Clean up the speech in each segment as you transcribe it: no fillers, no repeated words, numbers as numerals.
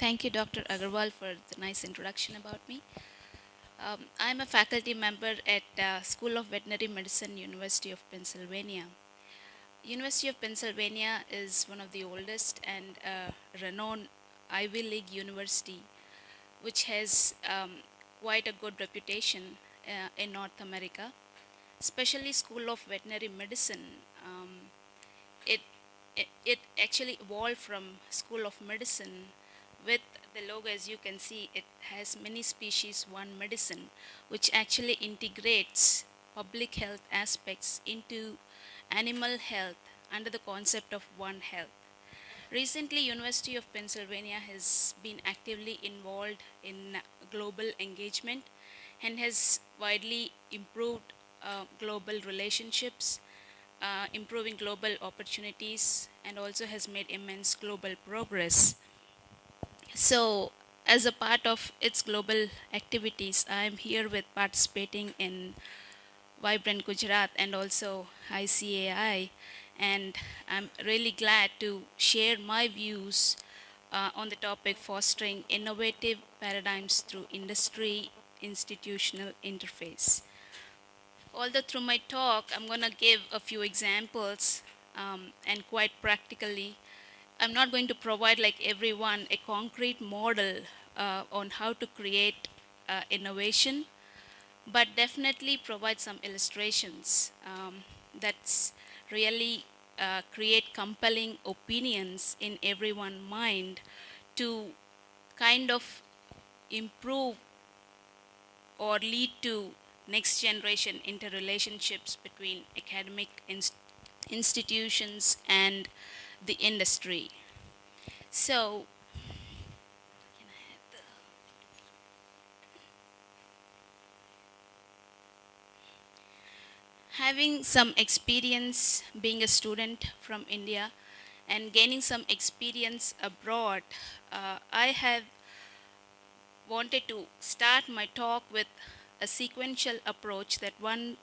Thank you, Dr. Agarwal, for the nice introduction about me. I'm a faculty member at School of Veterinary Medicine, University of Pennsylvania. University of Pennsylvania is one of the oldest and renowned Ivy League university, which has quite a good reputation in North America, especially School of Veterinary Medicine. It, it actually evolved from School of Medicine with the logo. As you can see, it has many species, one medicine, which actually integrates public health aspects into animal health under the concept of one health. Recently, University of Pennsylvania has been actively involved in global engagement and has widely improved global relationships, improving global opportunities, and also has made immense global progress. So, as a part of its global activities, I am here with participating in Vibrant Gujarat and also ICAI, and I'm really glad to share my views on the topic fostering innovative paradigms through industry institutional interface. Although through my talk, I'm going to give a few examples and quite practically, I'm not going to provide like everyone a concrete model on how to create innovation, but definitely provide some illustrations that's really create compelling opinions in everyone's mind to kind of improve or lead to next generation interrelationships between academic institutions and the industry. So, having some experience being a student from India and gaining some experience abroad, I have wanted to start my talk with a sequential approach that one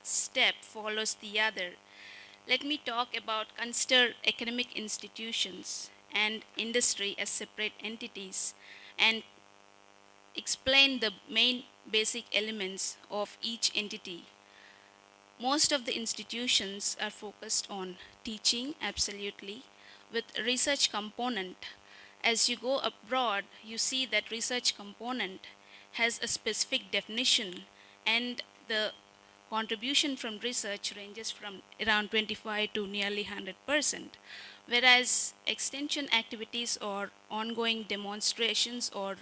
step follows the other. Let me talk about consider academic institutions and industry as separate entities and explain the main basic elements of each entity. Most of the institutions are focused on teaching, absolutely, with research component. As you go abroad, you see that research component has a specific definition, and the contribution from research ranges from around 25 to nearly 100%, whereas extension activities or ongoing demonstrations or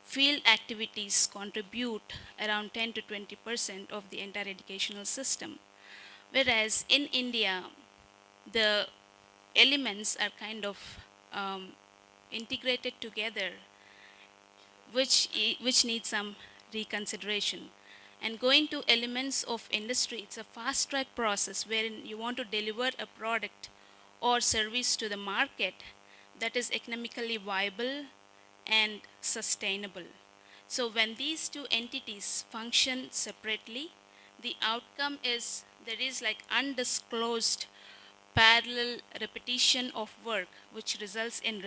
field activities contribute around 10 to 20% of the entire educational system. Whereas in India, the elements are kind of um, integrated together, which needs some reconsideration. And going to elements of industry, it's a fast track process wherein you want to deliver a product or service to the market that is economically viable and sustainable. So when these two entities function separately, the outcome is there is like undisclosed parallel repetition of work, which results in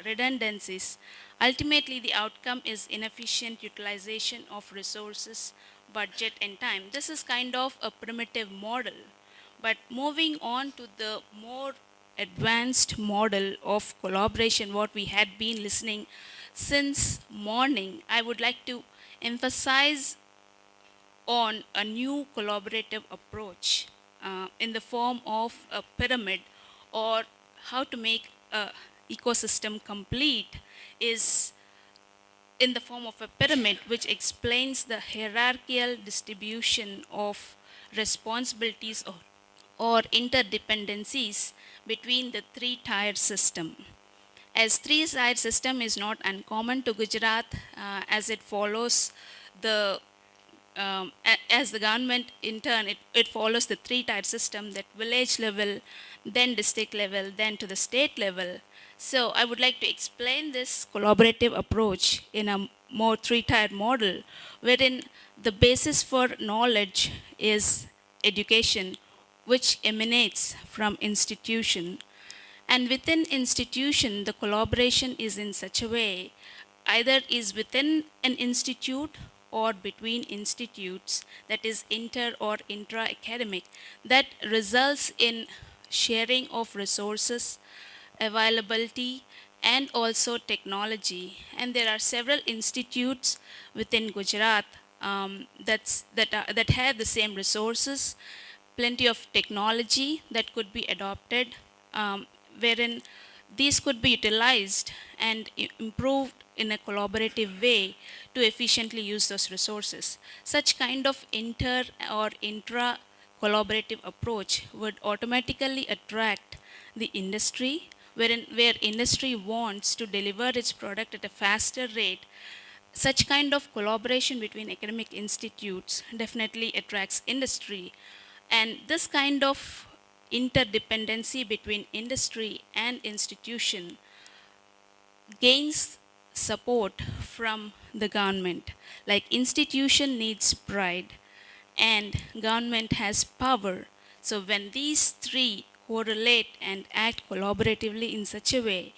redundancies. Ultimately, the outcome is inefficient utilization of resources, budget, and time. This is kind of a primitive model. But moving on to the more advanced model of collaboration, what we had been listening since morning, I would like to emphasize on a new collaborative approach in the form of a pyramid, or how to make a ecosystem complete is in the form of a pyramid, which explains the hierarchical distribution of responsibilities or interdependencies between the three-tier system. As three-tier system is not uncommon to Gujarat, as it follows the as the government in turn, it follows the three-tier system, that village level, then district level, then to the state level. So I would like to explain this collaborative approach in a more three-tier model, wherein the basis for knowledge is education, which emanates from institution. And within institution, the collaboration is in such a way, either is within an institute or between institutes, that is inter or intra academic, that results in sharing of resources, availability, and also technology. And there are several institutes within Gujarat that have the same resources, plenty of technology that could be adopted, wherein these could be utilized and improved in a collaborative way to efficiently use those resources. Such kind of inter or intra collaborative approach would automatically attract the industry, where industry wants to deliver its product at a faster rate. Such kind of collaboration between academic institutes definitely attracts industry, and this kind of interdependency between industry and institution gains support from the government. Like institution needs pride and government has power. So when these three correlate and act collaboratively in such a way,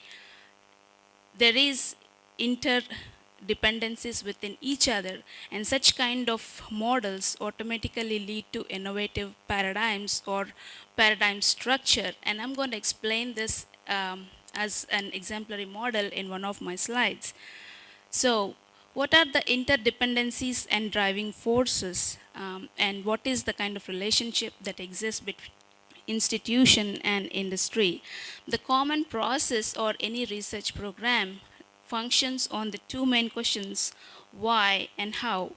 there is interdependencies within each other, and such kind of models automatically lead to innovative paradigms or paradigm structure. And I'm going to explain this as an exemplary model in one of my slides. So what are the interdependencies and driving forces, and what is the kind of relationship that exists between institution and industry? The common process or any research program functions on the two main questions, why and how.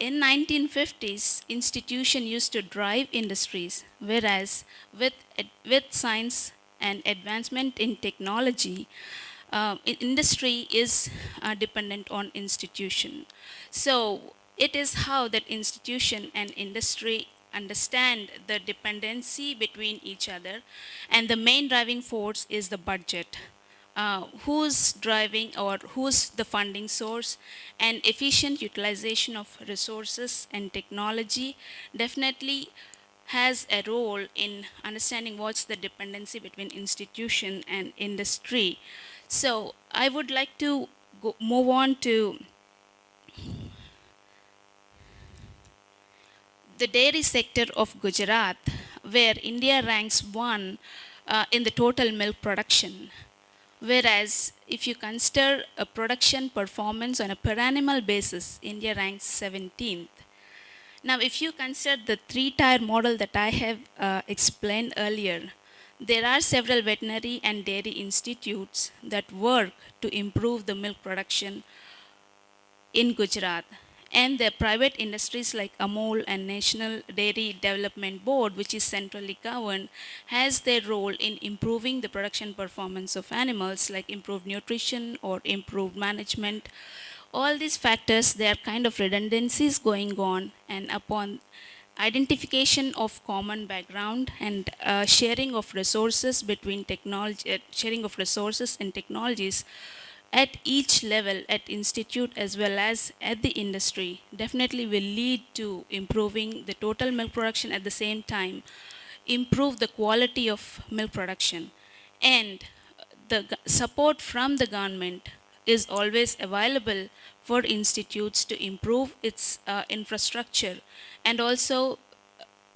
In 1950s, institution used to drive industries, whereas with science and advancement in technology, industry is dependent on institution. So it is how that institution and industry understand the dependency between each other, and the main driving force is the budget. Who's driving or who's the funding source, and efficient utilization of resources and technology definitely has a role in understanding what's the dependency between institution and industry. So I would like to move on to the dairy sector of Gujarat, where India ranks one in the total milk production. Whereas if you consider a production performance on a per animal basis, India ranks 17th. Now, if you consider the three-tier model that I have explained earlier, there are several veterinary and dairy institutes that work to improve the milk production in Gujarat. And the private industries like Amul and National Dairy Development Board, which is centrally governed, has their role in improving the production performance of animals, like improved nutrition or improved management. All these factors, there are kind of redundancies going on, and upon identification of common background and sharing of resources between technology, sharing of resources and technologies at each level, at institute as well as at the industry, definitely will lead to improving the total milk production, at the same time improve the quality of milk production. And the support from the government is always available for institutes to improve its infrastructure, and also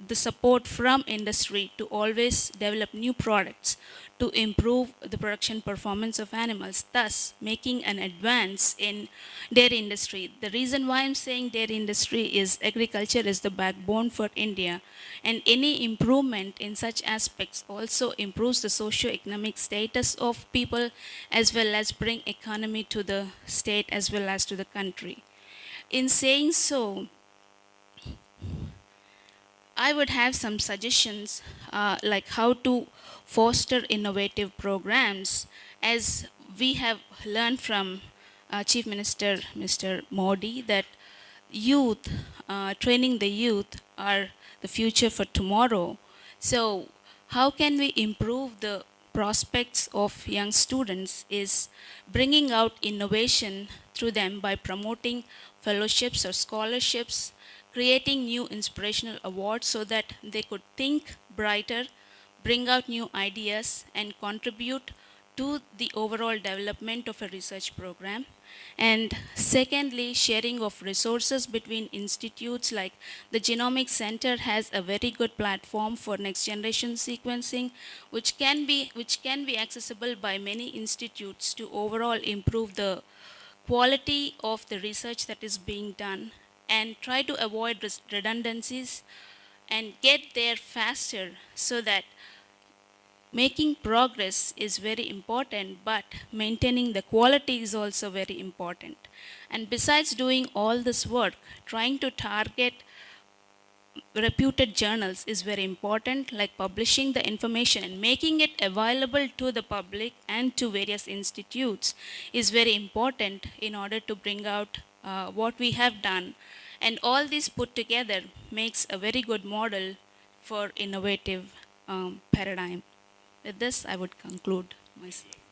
the support from industry to always develop new products to improve the production performance of animals, thus making an advance in dairy industry. The reason why I'm saying dairy industry is agriculture is the backbone for India, and any improvement in such aspects also improves the socio-economic status of people, as well as bring economy to the state as well as to the country. In saying so, I would have some suggestions like how to foster innovative programs, as we have learned from Chief Minister Mr. Modi that youth, training the youth are the future for tomorrow. So how can we improve the prospects of young students is bringing out innovation through them by promoting fellowships or scholarships, creating new inspirational awards so that they could think brighter, bring out new ideas and contribute to the overall development of a research program. And secondly, sharing of resources between institutes, like the Genomics Center has a very good platform for next generation sequencing, which can be accessible by many institutes to overall improve the quality of the research that is being done and try to avoid redundancies and get there faster, so that making progress is very important, but maintaining the quality is also very important. And besides doing all this work, trying to target reputed journals is very important, like publishing the information and making it available to the public and to various institutes is very important in order to bring out what we have done. And all this put together makes a very good model for innovative paradigm. With this, I would conclude myself.